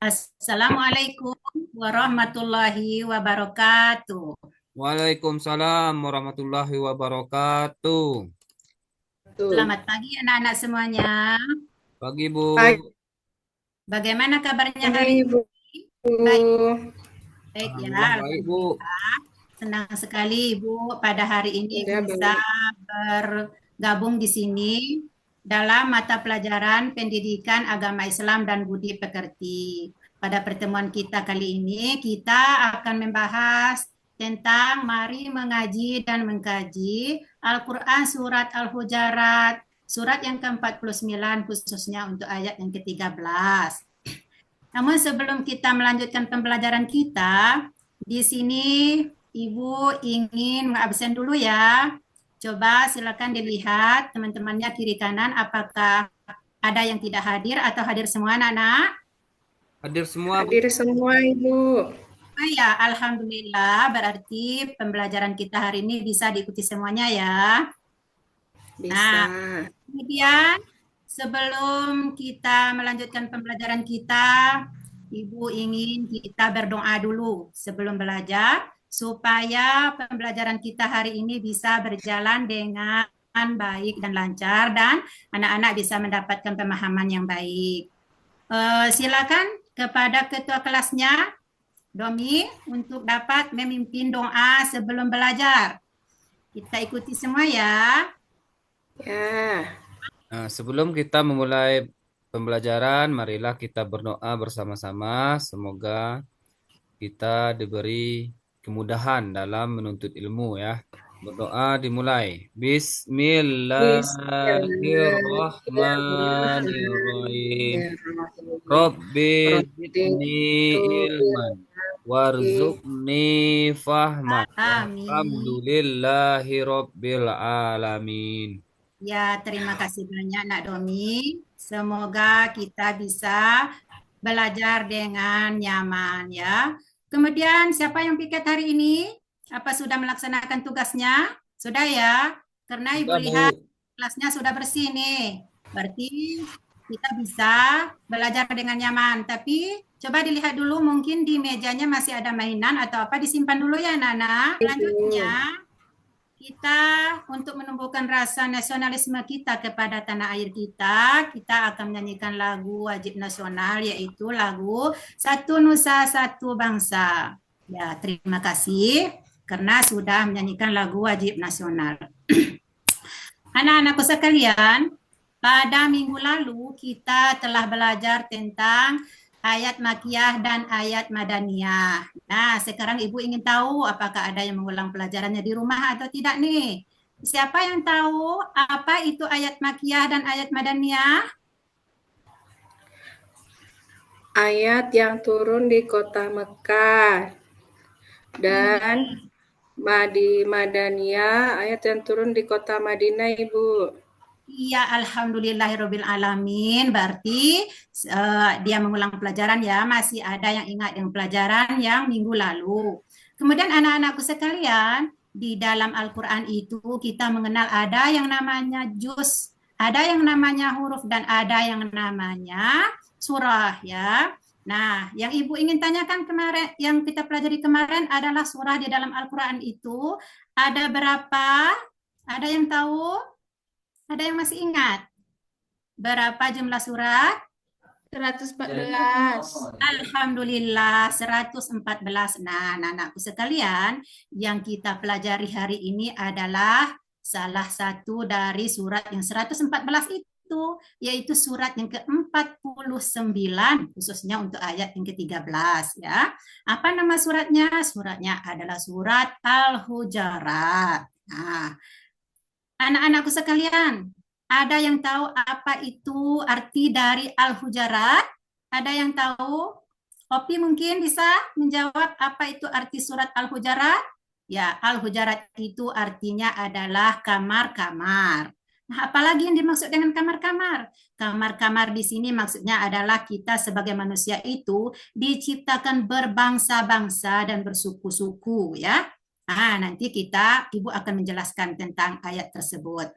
Assalamualaikum warahmatullahi wabarakatuh. Waalaikumsalam warahmatullahi wabarakatuh. Tuh. Selamat pagi anak-anak semuanya. Pagi, Bu. Bagaimana kabarnya hari Pagi, Bu. ini? Baik, baik ya, Alhamdulillah baik, Bu. alhamdulillah. Senang sekali Ibu pada hari ini Ya, bisa baik. bergabung di sini dalam mata pelajaran Pendidikan Agama Islam dan Budi Pekerti. Pada pertemuan kita kali ini, kita akan membahas tentang mari mengaji dan mengkaji Al-Quran Surat Al-Hujarat, surat yang ke-49 khususnya untuk ayat yang ke-13. Namun sebelum kita melanjutkan pembelajaran kita, di sini Ibu ingin mengabsen dulu ya. Coba silakan dilihat teman-temannya kiri kanan apakah ada yang tidak hadir atau hadir semua anak-anak? Hadir semua, Bu. Hadir semua, Ibu. Oh ya, alhamdulillah berarti pembelajaran kita hari ini bisa diikuti semuanya ya. Bisa. Kemudian sebelum kita melanjutkan pembelajaran kita, Ibu ingin kita berdoa dulu sebelum belajar supaya pembelajaran kita hari ini bisa berjalan dengan baik dan lancar dan anak-anak bisa mendapatkan pemahaman yang baik. Silakan kepada ketua kelasnya, Domi, untuk dapat memimpin doa sebelum belajar. Kita ikuti semua ya. Ya. Nah, sebelum kita memulai pembelajaran, marilah kita berdoa bersama-sama. Semoga kita diberi kemudahan dalam menuntut ilmu ya. Berdoa dimulai. Bismillahirrahmanirrahim. Rabbi zidni ilman warzuqni fahman. Amin. Alhamdulillahi rabbil alamin. Ya, terima kasih banyak Nak Domi. Semoga kita bisa belajar dengan nyaman ya. Kemudian siapa yang piket hari ini? Apa sudah melaksanakan tugasnya? Sudah ya? Karena Ibu Sudah, lihat Bu. kelasnya sudah bersih nih. Berarti kita bisa belajar dengan nyaman. Tapi coba dilihat dulu mungkin di mejanya masih ada mainan atau apa, disimpan dulu ya Nana. Selanjutnya kita untuk menumbuhkan rasa nasionalisme kita kepada tanah air kita, kita akan menyanyikan lagu wajib nasional yaitu lagu Satu Nusa Satu Bangsa. Ya, terima kasih karena sudah menyanyikan lagu wajib nasional. Anak-anakku sekalian, pada minggu lalu kita telah belajar tentang ayat makiyah dan ayat madaniyah. Nah, sekarang Ibu ingin tahu apakah ada yang mengulang pelajarannya di rumah atau tidak nih? Siapa yang tahu apa itu ayat makiyah dan ayat madaniyah? Ayat yang turun di kota Mekah dan di Madaniyah, ayat yang turun di kota Madinah, Ibu. Iya, alhamdulillahirabbil alamin. Berarti dia mengulang pelajaran ya, masih ada yang ingat dengan pelajaran yang minggu lalu. Kemudian anak-anakku sekalian, di dalam Al-Qur'an itu kita mengenal ada yang namanya juz, ada yang namanya huruf dan ada yang namanya surah ya. Nah, yang Ibu ingin tanyakan kemarin, yang kita pelajari kemarin adalah surah di dalam Al-Qur'an itu ada berapa? Ada yang tahu? Ada yang masih ingat? Berapa jumlah surat? 114. Alhamdulillah 114. Nah, anak-anakku sekalian, yang kita pelajari hari ini adalah salah satu dari surat yang 114 itu, yaitu surat yang ke-49, khususnya untuk ayat yang ke-13 ya. Apa nama suratnya? Suratnya adalah surat Al-Hujarat. Nah, anak-anakku sekalian, ada yang tahu apa itu arti dari Al-Hujarat? Ada yang tahu? Opi mungkin bisa menjawab apa itu arti surat Al-Hujarat? Ya, Al-Hujarat itu artinya adalah kamar-kamar. Nah, apalagi yang dimaksud dengan kamar-kamar? Kamar-kamar di sini maksudnya adalah kita sebagai manusia itu diciptakan berbangsa-bangsa dan bersuku-suku ya. Nah, nanti Ibu akan menjelaskan tentang ayat tersebut.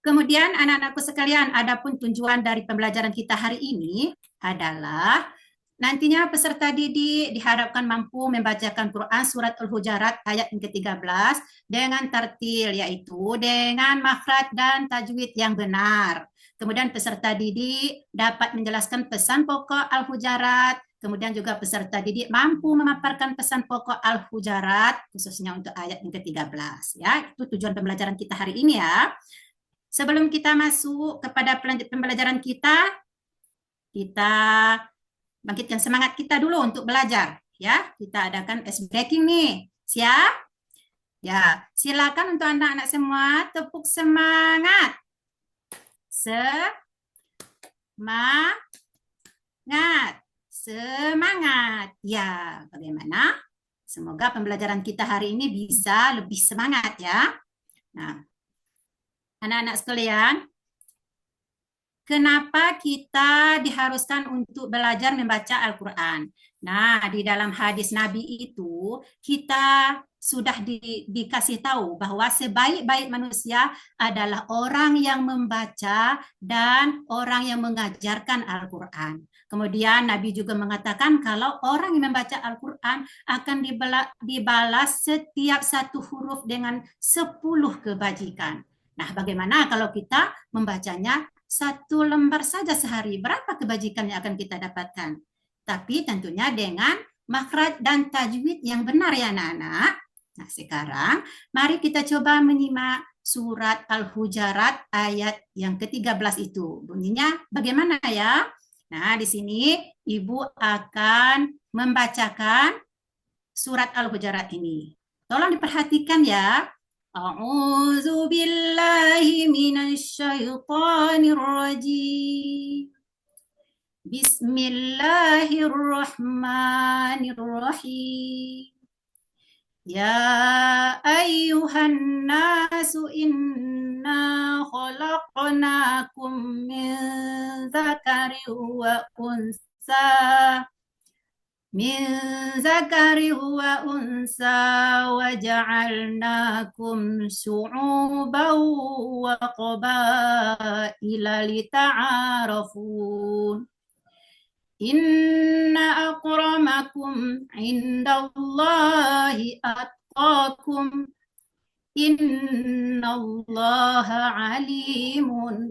Kemudian anak-anakku sekalian, adapun tujuan dari pembelajaran kita hari ini adalah nantinya peserta didik diharapkan mampu membacakan Quran surat Al-Hujarat ayat yang ke-13 dengan tartil, yaitu dengan makhraj dan tajwid yang benar. Kemudian peserta didik dapat menjelaskan pesan pokok Al-Hujarat. Kemudian juga peserta didik mampu memaparkan pesan pokok Al-Hujarat khususnya untuk ayat yang ke-13. Ya, itu tujuan pembelajaran kita hari ini ya. Sebelum kita masuk kepada pembelajaran kita bangkitkan semangat kita dulu untuk belajar. Ya, kita adakan ice breaking nih. Siap? Ya, silakan untuk anak-anak semua tepuk semangat. Semangat. Ya, bagaimana? Semoga pembelajaran kita hari ini bisa lebih semangat ya. Nah, anak-anak sekalian, kenapa kita diharuskan untuk belajar membaca Al-Quran? Nah, di dalam hadis Nabi itu kita sudah dikasih tahu bahwa sebaik-baik manusia adalah orang yang membaca dan orang yang mengajarkan Al-Quran. Kemudian Nabi juga mengatakan kalau orang yang membaca Al-Quran akan dibalas setiap satu huruf dengan 10 kebajikan. Nah, bagaimana kalau kita membacanya satu lembar saja sehari? Berapa kebajikan yang akan kita dapatkan? Tapi tentunya dengan makhraj dan tajwid yang benar ya anak-anak. Nah, sekarang mari kita coba menyimak surat Al-Hujarat ayat yang ke-13 itu. Bunyinya bagaimana ya? Nah, di sini Ibu akan membacakan surat Al-Hujarat ini. Tolong diperhatikan ya. A'udzu billahi minasyaitonir rajim. Bismillahirrahmanirrahim. Ya ayyuhan nasu inna khalaqnakum min dzakarin wa unsa وجعلناكم شعوبا وقبائل لتعارفوا إن أكرمكم عند الله أتقاكم إن الله عليم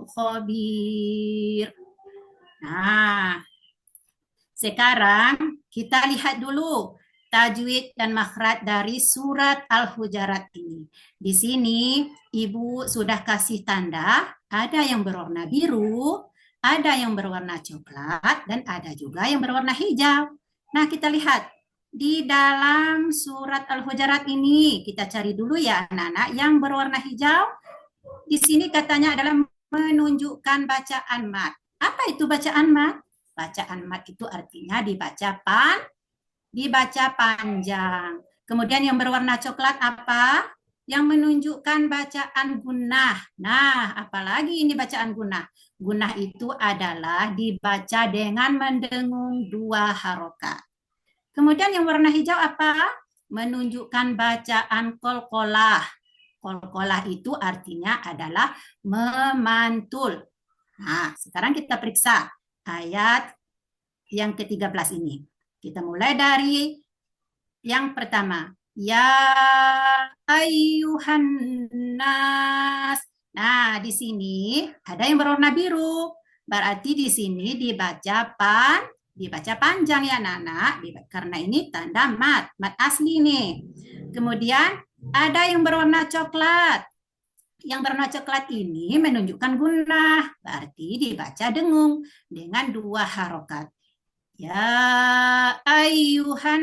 خبير. Nah, sekarang kita lihat dulu tajwid dan makhraj dari surat Al-Hujarat ini. Di sini Ibu sudah kasih tanda, ada yang berwarna biru, ada yang berwarna coklat, dan ada juga yang berwarna hijau. Nah, kita lihat di dalam surat Al-Hujarat ini, kita cari dulu ya anak-anak yang berwarna hijau. Di sini katanya adalah menunjukkan bacaan mat. Apa itu bacaan mat? Bacaan mat itu artinya dibaca panjang. Kemudian yang berwarna coklat apa? Yang menunjukkan bacaan gunnah. Nah, apalagi ini bacaan gunnah? Gunnah itu adalah dibaca dengan mendengung 2 harokat. Kemudian yang warna hijau apa? Menunjukkan bacaan qalqalah. Qalqalah itu artinya adalah memantul. Nah, sekarang kita periksa ayat yang ke-13 ini. Kita mulai dari yang pertama. Ya ayyuhan nas. Nah, di sini ada yang berwarna biru. Berarti di sini dibaca panjang ya anak-anak, karena ini tanda mat asli nih. Kemudian ada yang berwarna coklat. Yang berwarna coklat ini menunjukkan gunnah, berarti dibaca dengung dengan 2 harokat. Ya ayyuhan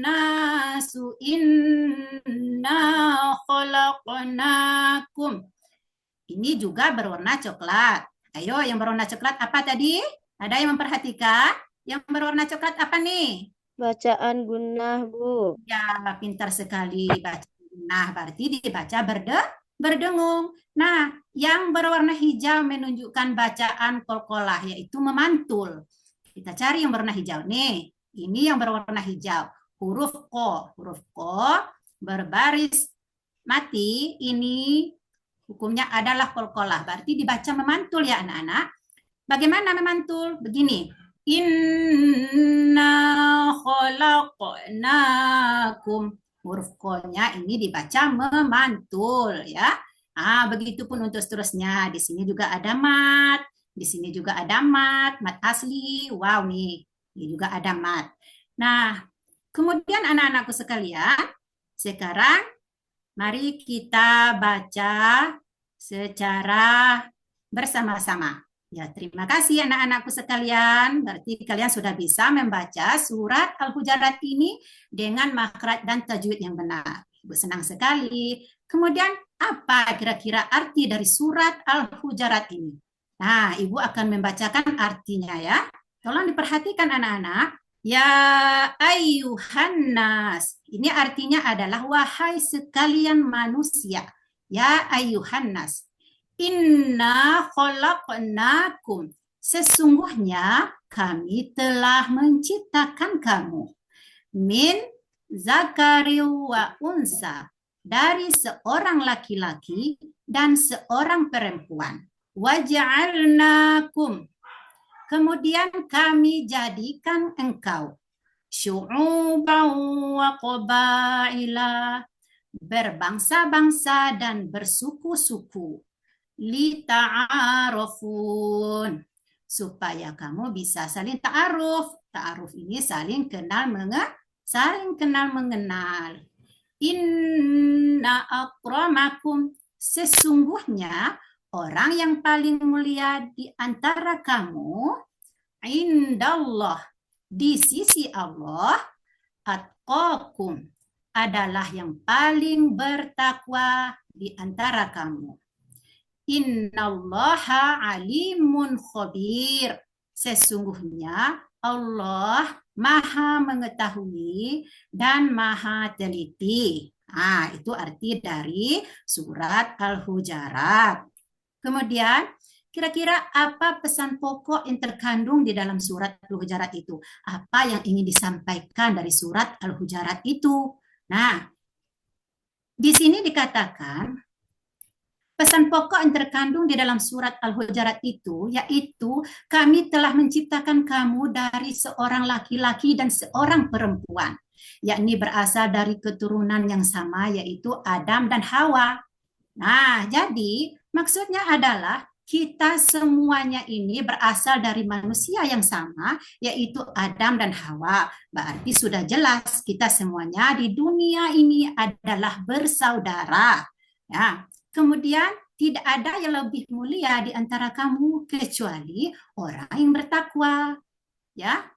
nasu inna khalaqnakum. Ini juga berwarna coklat. Ayo, yang berwarna coklat apa tadi? Ada yang memperhatikan? Yang berwarna coklat apa nih? Bacaan gunnah, Bu. Ya, pintar sekali. Baca gunnah berarti dibaca berdengung. Nah, yang berwarna hijau menunjukkan bacaan qalqalah, yaitu memantul. Kita cari yang berwarna hijau nih. Ini yang berwarna hijau. Huruf ko berbaris mati ini Hukumnya adalah qalqalah. Berarti dibaca memantul ya anak-anak. Bagaimana memantul? Begini. Inna khalaqnakum. Huruf ko-nya ini dibaca memantul ya. Begitupun untuk seterusnya. Di sini juga ada mat. Di sini juga ada mat asli. Wow nih. Ini juga ada mat. Nah, kemudian anak-anakku sekalian, sekarang mari kita baca secara bersama-sama. Ya, terima kasih anak-anakku sekalian. Berarti kalian sudah bisa membaca surat Al-Hujurat ini dengan makhraj dan tajwid yang benar. Ibu senang sekali. Kemudian apa kira-kira arti dari surat Al-Hujurat ini? Nah, Ibu akan membacakan artinya ya. Tolong diperhatikan anak-anak. Ya ayyuhan nas. Ini artinya adalah wahai sekalian manusia. Ya ayyuhan nas. Inna khalaqnakum. Sesungguhnya kami telah menciptakan kamu. Min zakari wa unsa. Dari seorang laki-laki dan seorang perempuan. Waja'alnakum. Kemudian kami jadikan engkau. Syu'uban wa qabaila. Berbangsa-bangsa dan bersuku-suku. Lita'arufun, supaya kamu bisa saling ta'aruf. Ta'aruf ini saling kenal mengenal. Inna akramakum, sesungguhnya orang yang paling mulia di antara kamu, indallah, di sisi Allah, atqakum, adalah yang paling bertakwa di antara kamu. Innallaha alimun khabir. Sesungguhnya Allah maha mengetahui dan maha teliti. Itu arti dari surat Al-Hujurat. Kemudian, kira-kira apa pesan pokok yang terkandung di dalam surat Al-Hujurat itu? Apa yang ingin disampaikan dari surat Al-Hujurat itu? Nah, di sini dikatakan pesan pokok yang terkandung di dalam surat Al-Hujurat itu, yaitu kami telah menciptakan kamu dari seorang laki-laki dan seorang perempuan, yakni berasal dari keturunan yang sama, yaitu Adam dan Hawa. Nah, jadi maksudnya adalah kita semuanya ini berasal dari manusia yang sama, yaitu Adam dan Hawa. Berarti sudah jelas kita semuanya di dunia ini adalah bersaudara. Ya. Kemudian tidak ada yang lebih mulia di antara kamu kecuali orang yang bertakwa. Ya.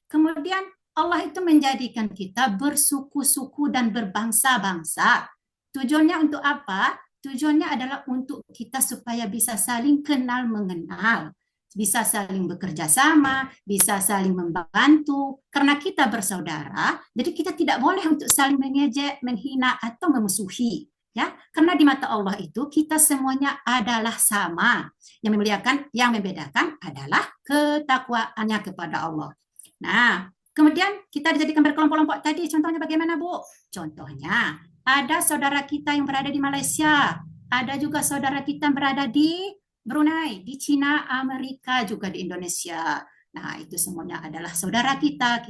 Kemudian Allah itu menjadikan kita bersuku-suku dan berbangsa-bangsa. Tujuannya untuk apa? Tujuannya adalah untuk kita supaya bisa saling kenal mengenal, bisa saling bekerja sama, bisa saling membantu. Karena kita bersaudara, jadi kita tidak boleh untuk saling mengejek, menghina atau memusuhi. Ya, karena di mata Allah itu kita semuanya adalah sama. Yang memuliakan, yang membedakan adalah ketakwaannya kepada Allah. Nah, kemudian kita dijadikan berkelompok-kelompok tadi. Contohnya bagaimana, Bu? Contohnya ada saudara kita yang berada di Malaysia, ada juga saudara kita yang berada di Brunei, di Cina, Amerika, juga di Indonesia. Nah, itu semuanya adalah saudara kita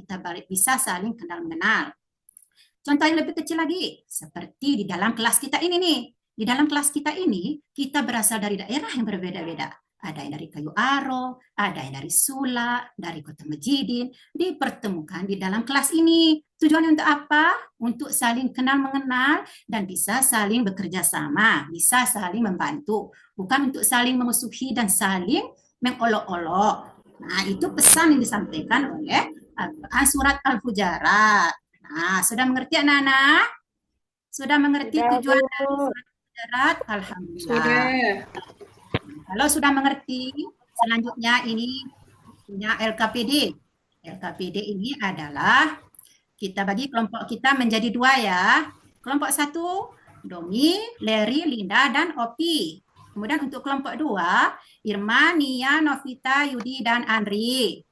bisa saling kenal mengenal. Contoh yang lebih kecil lagi, seperti di dalam kelas kita ini nih. Di dalam kelas kita ini, kita berasal dari daerah yang berbeda-beda. Ada yang dari Kayu Aro, ada yang dari Sula, dari Kota Mejidin, dipertemukan di dalam kelas ini. Tujuannya untuk apa? Untuk saling kenal mengenal dan bisa saling bekerja sama, bisa saling membantu. Bukan untuk saling memusuhi dan saling mengolok-olok. Nah, itu pesan yang disampaikan oleh surat Al-Hujurat. Nah, sudah mengerti anak-anak? Sudah mengerti tujuan dari surat Al-Hujurat? Alhamdulillah. Sudah. Kalau sudah mengerti, selanjutnya ini punya LKPD. LKPD ini adalah kita bagi kelompok kita menjadi dua ya. Kelompok satu, Domi, Leri, Linda, dan Opi. Kemudian untuk kelompok dua, Irma, Nia, Novita, Yudi, dan Andri.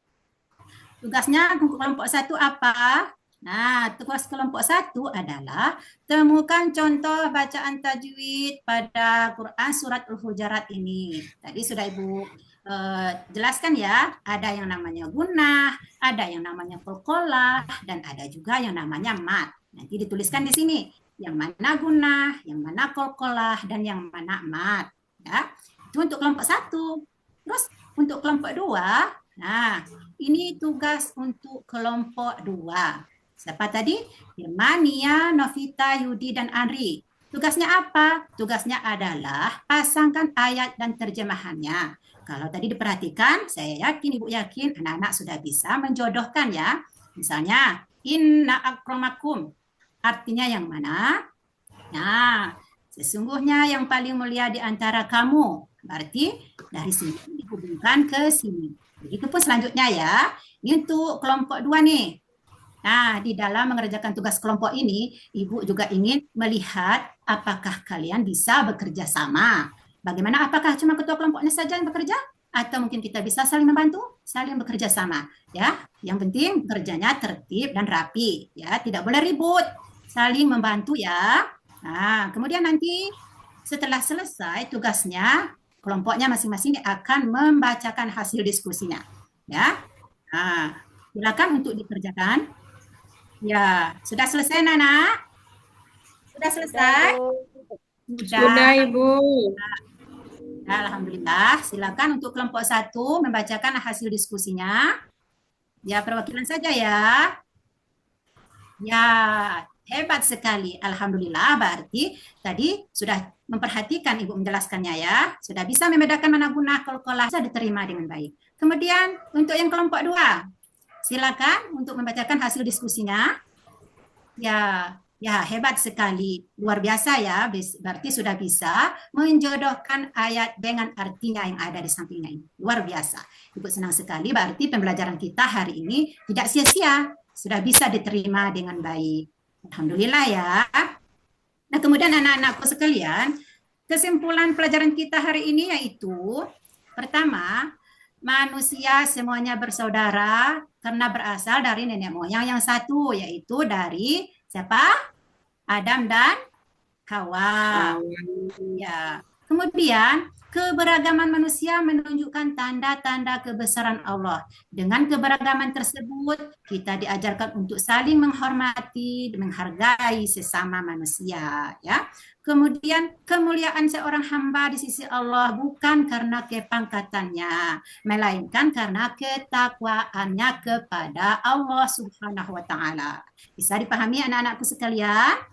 Tugasnya untuk kelompok satu apa? Nah, tugas kelompok 1 adalah temukan contoh bacaan tajwid pada Quran surat Al-Hujurat ini. Tadi sudah Ibu jelaskan ya, ada yang namanya gunnah, ada yang namanya qalqalah, dan ada juga yang namanya mat. Nanti dituliskan di sini, yang mana gunnah, yang mana qalqalah, dan yang mana mat. Ya, itu untuk kelompok 1. Terus untuk kelompok 2, nah ini tugas untuk kelompok 2. Siapa tadi? Firman, Nia, Novita, Yudi, dan Andri. Tugasnya apa? Tugasnya adalah pasangkan ayat dan terjemahannya. Kalau tadi diperhatikan, saya yakin, Ibu yakin, anak-anak sudah bisa menjodohkan ya. Misalnya, inna akramakum. Artinya yang mana? Nah, sesungguhnya yang paling mulia di antara kamu. Berarti dari sini dihubungkan ke sini. Begitupun selanjutnya ya. Ini untuk kelompok 2 nih. Nah, di dalam mengerjakan tugas kelompok ini, Ibu juga ingin melihat apakah kalian bisa bekerja sama. Bagaimana? Apakah cuma ketua kelompoknya saja yang bekerja? Atau mungkin kita bisa saling membantu, saling bekerja sama. Ya, yang penting kerjanya tertib dan rapi. Ya, tidak boleh ribut, saling membantu ya. Nah, kemudian nanti setelah selesai tugasnya, kelompoknya masing-masing akan membacakan hasil diskusinya. Ya, nah, silakan untuk dikerjakan. Ya, sudah selesai Nana? Sudah selesai? Sudah, Ibu. Alhamdulillah. Silakan untuk kelompok 1 membacakan hasil diskusinya. Ya, perwakilan saja ya. Ya, hebat sekali. Alhamdulillah, berarti tadi sudah memperhatikan Ibu menjelaskannya ya. Sudah bisa membedakan mana guna qalqalah, bisa diterima dengan baik. Kemudian untuk yang kelompok 2, silakan untuk membacakan hasil diskusinya. Ya, hebat sekali. Luar biasa ya. Berarti sudah bisa menjodohkan ayat dengan artinya yang ada di sampingnya ini. Luar biasa. Ibu senang sekali. Berarti pembelajaran kita hari ini tidak sia-sia. Sudah bisa diterima dengan baik. Alhamdulillah ya. Nah, kemudian anak-anakku sekalian, kesimpulan pelajaran kita hari ini yaitu pertama, manusia semuanya bersaudara karena berasal dari nenek moyang yang satu, yaitu dari siapa? Adam dan Hawa. Ya. Kemudian keberagaman manusia menunjukkan tanda-tanda kebesaran Allah. Dengan keberagaman tersebut, kita diajarkan untuk saling menghormati, menghargai sesama manusia, ya. Kemudian kemuliaan seorang hamba di sisi Allah bukan karena kepangkatannya, melainkan karena ketakwaannya kepada Allah Subhanahu wa taala. Bisa dipahami anak-anakku sekalian?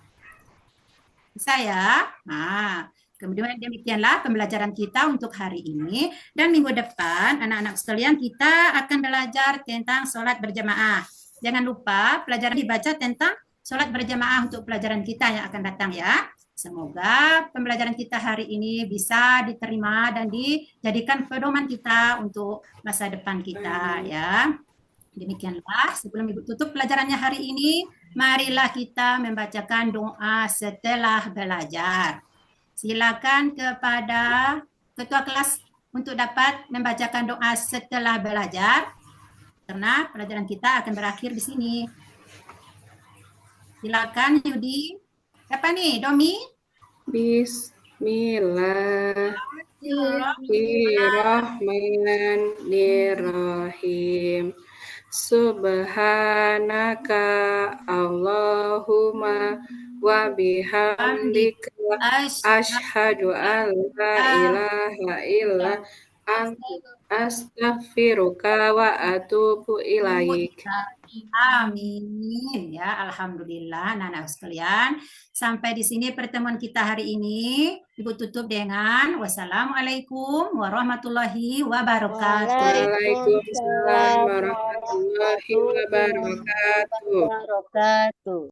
Bisa ya? Nah, kemudian demikianlah pembelajaran kita untuk hari ini. Dan minggu depan, anak-anak sekalian, kita akan belajar tentang sholat berjamaah. Jangan lupa pelajaran dibaca tentang sholat berjamaah untuk pelajaran kita yang akan datang ya. Semoga pembelajaran kita hari ini bisa diterima dan dijadikan pedoman kita untuk masa depan kita ya. Demikianlah, sebelum Ibu tutup pelajarannya hari ini, marilah kita membacakan doa setelah belajar. Silakan kepada ketua kelas untuk dapat membacakan doa setelah belajar, karena pelajaran kita akan berakhir di sini. Silakan Yudi. Siapa nih, Domi? Bismillahirrahmanirrahim. Subhanaka Allahumma wa bihamdika asyhadu an la ilaha illa anta astaghfiruka wa atubu ilaik. Amin ya, alhamdulillah anak-anak sekalian. Sampai di sini pertemuan kita hari ini. Ibu tutup dengan wassalamualaikum warahmatullahi wabarakatuh. Waalaikumsalam warahmatullahi wabarakatuh.